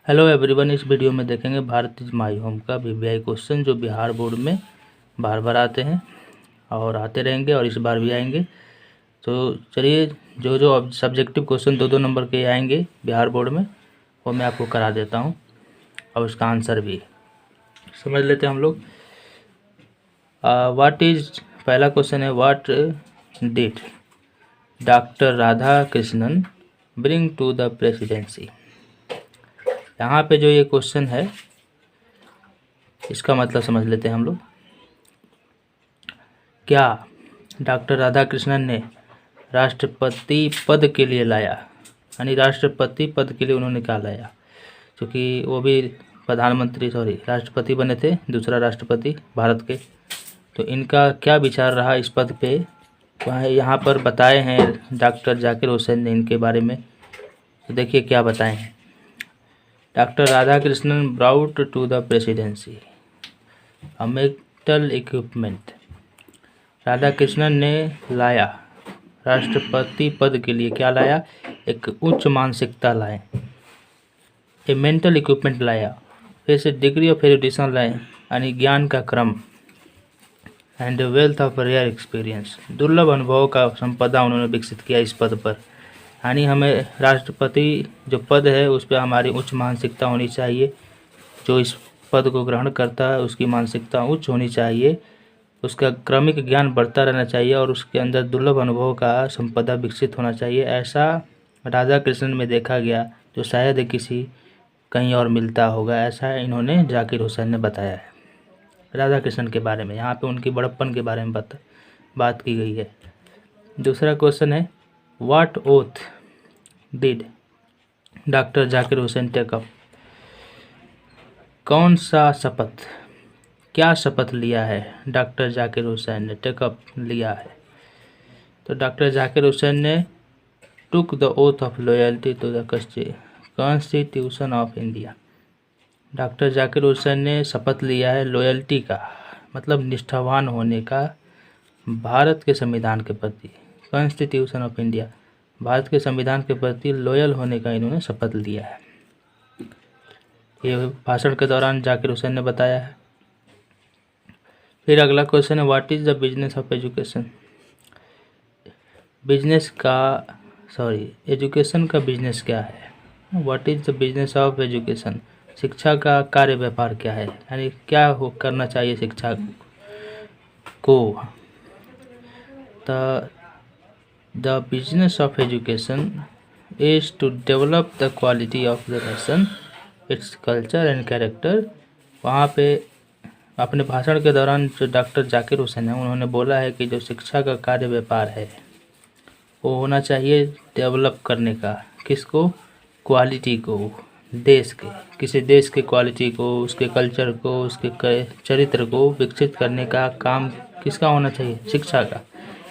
Hello everyone. इस video में देखेंगे भारत इज माय होम का वीवीआई क्वेश्चन जो बिहार बोर्ड में बार बार आते हैं और आते रहेंगे और इस बार भी आएंगे। तो चलिए जो जो अब सब्जेक्टिव क्वेश्चन 2-2 नंबर के आएंगे बिहार बोर्ड में वो मैं आपको करा देता हूं और उसका आंसर भी समझ लेते हैं हम लोग। व्हाट इज पहला क्वेश्चन है, what did doctor Radhakrishnan bring to the presidency. यहाँ पे जो ये क्वेश्चन है इसका मतलब समझ लेते हैं हम लोग। क्या डॉक्टर राधाकृष्णन ने राष्ट्रपति पद के लिए लाया, यानी राष्ट्रपति पद के लिए उन्होंने क्या लाया, क्योंकि वो भी राष्ट्रपति बने थे, दूसरा राष्ट्रपति भारत के। तो इनका क्या विचार रहा इस पद पे, यहाँ पर बताए हैं डॉक्टर जाकिर हुसैन ने इनके बारे में। तो देखिए क्या बताए हैं। Doctor Radhakrishnan brought to the presidency a metal equipment. Radhakrishnan ने लाया राष्ट्रपति पद के लिए, क्या लाया, एक उच्च मानसिकता लाए, ए मेंटल इक्विपमेंट लाया, फिर से डिग्री ऑफ एजुकेशन लाए यानी ज्ञान का क्रम, and wealth of rare experience, दुर्लभ अनुभवों का संपदा उन्होंने विकसित किया इस पद पर। यानी हमें राष्ट्रपति जो पद है उस पर हमारी उच्च मानसिकता होनी चाहिए। जो इस पद को ग्रहण करता है उसकी मानसिकता उच्च होनी चाहिए, उसका क्रमिक ज्ञान बढ़ता रहना चाहिए और उसके अंदर दुर्लभ अनुभवों का संपदा विकसित होना चाहिए। ऐसा राधा कृष्णन में देखा गया जो शायद किसी कहीं और मिलता होगा, ऐसा इन्होंने जाकिर हुसैन ने बताया है राधा कृष्णन के बारे में। यहाँ पे उनकी बड़प्पन के बारे में बात की गई है। दूसरा क्वेश्चन है, what oath did doctor Zakir Hussain take up. कौन सा शपथ, क्या शपथ लिया है डॉक्टर जाकिर हुसैन ने, टेकअप लिया है। तो डॉक्टर जाकिर हुसैन ने took the oath of loyalty to the constitution of India. Doctor Zakir Hussain ने शपथ लिया है लॉयल्टी का, मतलब निष्ठावान होने का भारत के संविधान के प्रति, कॉन्स्टिट्यूशन ऑफ इंडिया, भारत के संविधान के प्रति लॉयल होने का इन्होंने शपथ लिया है। ये भाषण के दौरान जाकिर हुसैन ने बताया है। फिर अगला क्वेश्चन है, what is the business of education. Education का बिजनेस क्या है। What is the business of education, शिक्षा का कार्य व्यापार क्या है, यानी क्या करना चाहिए शिक्षा को। The business of education is to develop the quality of the nation, its culture and character. वहाँ पे अपने भाषण के दौरान जो डॉक्टर जाकिर हुसैन है उन्होंने बोला है कि जो शिक्षा का कार्य व्यापार है वो होना चाहिए डेवलप करने का, किसको, क्वालिटी को, देश के, किसी देश के क्वालिटी को, उसके कल्चर को, उसके चरित्र को विकसित करने का काम किसका होना चाहिए, शिक्षा का,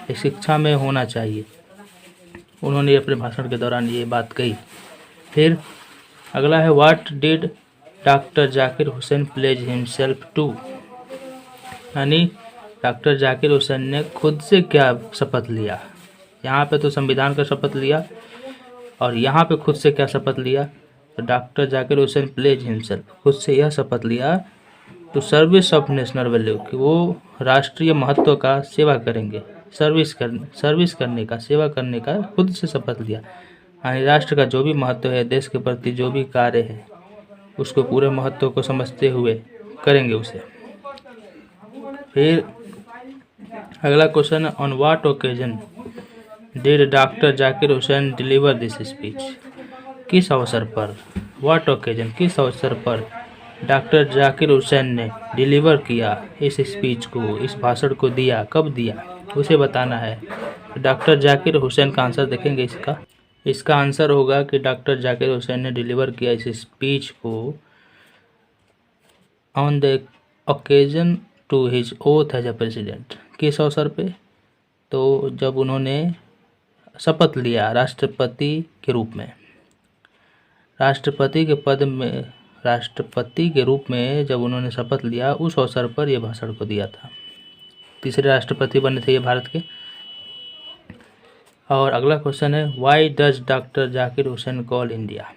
ये शिक्षा में होना चाहिए। उन्होंने अपने भाषण के दौरान ये बात कही। फिर अगला है, what did doctor Zakir Hussain pledge himself to, यानी डॉक्टर जाकिर हुसैन ने खुद से क्या शपथ लिया। यहाँ पे तो संविधान का शपथ लिया और यहाँ पे खुद से क्या शपथ लिया। तो doctor Zakir Hussain pledge himself, खुद से यह शपथ लिया to service of national value, कि वो राष्ट्रीय महत्व का सेवा करेंगे, सर्विस करने का, सेवा करने का खुद से शपथ लिया। यानी राष्ट्र का जो भी महत्व है, देश के प्रति जो भी कार्य है उसको पूरे महत्व को समझते हुए करेंगे उसे। फिर अगला क्वेश्चन है, on what occasion did doctor Zakir Hussain deliver this speech. किस अवसर पर, व्हाट ओकेजन, किस अवसर पर डॉक्टर जाकिर हुसैन ने डिलीवर किया इस स्पीच को, इस भाषण को दिया, कब दिया, उसे बताना है। डॉक्टर जाकिर हुसैन का आंसर देखेंगे। इसका आंसर होगा कि डॉक्टर जाकिर हुसैन ने डिलीवर किया इस स्पीच को on the occasion to his oath as a president. किस अवसर पे, तो जब उन्होंने शपथ लिया राष्ट्रपति के रूप में, राष्ट्रपति के पद में, राष्ट्रपति के रूप में जब उन्होंने शपथ लिया उस अवसर पर यह भाषण को दिया था। तीसरे राष्ट्रपति बने थे ये भारत के। और अगला क्वेश्चन है, why does doctor Zakir Hussain call India.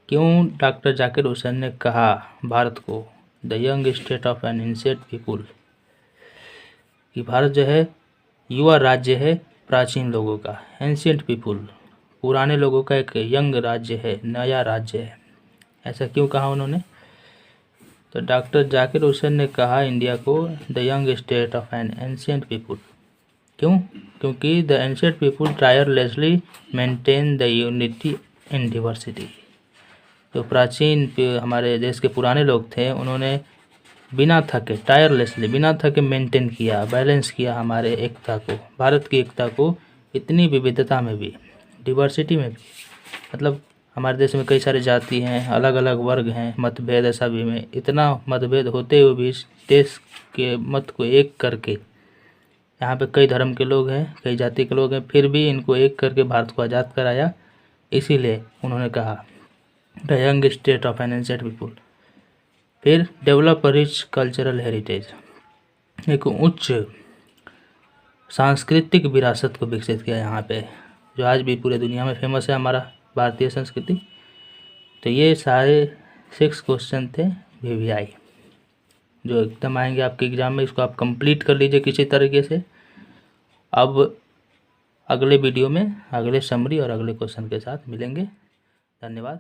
क्यों डॉक्टर जाकिर हुसैन ने कहा भारत को the young state of N ancient people, कि भारत जो है युवा राज्य है प्राचीन लोगों का, एंशिएंट पीपुल पुराने लोगों का एक यंग राज्य है, नया राज्य है। ऐसा क्यों कहा उन्होंने? तो डॉक्टर जाकिर हुसैन ने कहा इंडिया को the young state of N ancient people. क्यों? क्योंकि the ancient people tirelessly maintain the unity in diversity. जो प्राचीन हमारे देश के पुराने लोग थे, उन्होंने बिना थके, टायरलेसली, बिना थके मेंटेन किया, बैलेंस किया हमारे एकता को, भारत की एकता को, इतनी विविधता में भी, डिवर्सिटी में भी। मतलब हमारे देश में कई सारे जाति हैं, अलग अलग वर्ग हैं, मतभेद सभी में, इतना मतभेद होते हुए भी इस देश के मत को एक करके, यहाँ पे कई धर्म के लोग हैं, कई जाति के लोग हैं, फिर भी इनको एक करके भारत को आज़ाद कराया। इसीलिए उन्होंने कहा the young state of N ancient people. फिर डेवलप रिच कल्चरल हेरिटेज, एक उच्च सांस्कृतिक विरासत को विकसित किया यहाँ पे, जो आज भी पूरे दुनिया में फेमस है हमारा भारतीय संस्कृति। तो ये सारे 6 क्वेश्चन थे VVI, जो एकदम आएंगे आपके एग्ज़ाम में। इसको आप कंप्लीट कर लीजिए किसी तरीके से। अब अगले वीडियो में अगले समरी और अगले क्वेश्चन के साथ मिलेंगे। धन्यवाद।